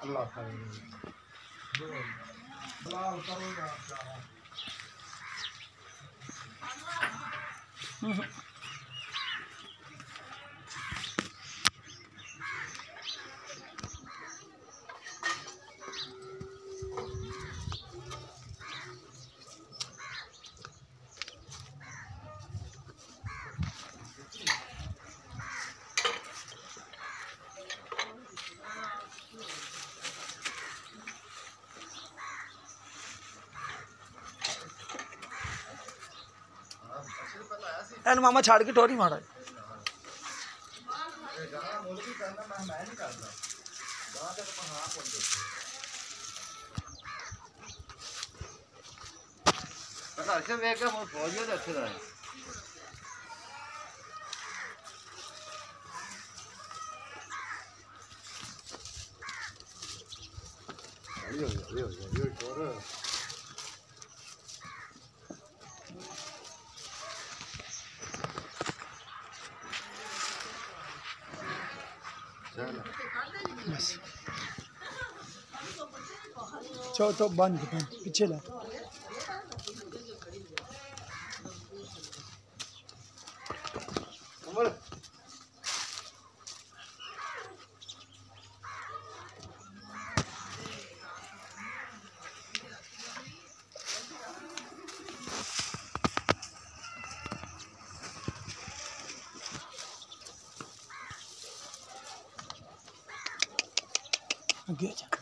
अल्लाह खैर हलाल करो या एन मामा छाड़ के टोरी मारा अच्छे देख के फौज में अच्छे रहे बस चो तो बंद पीछे ला आगे जा।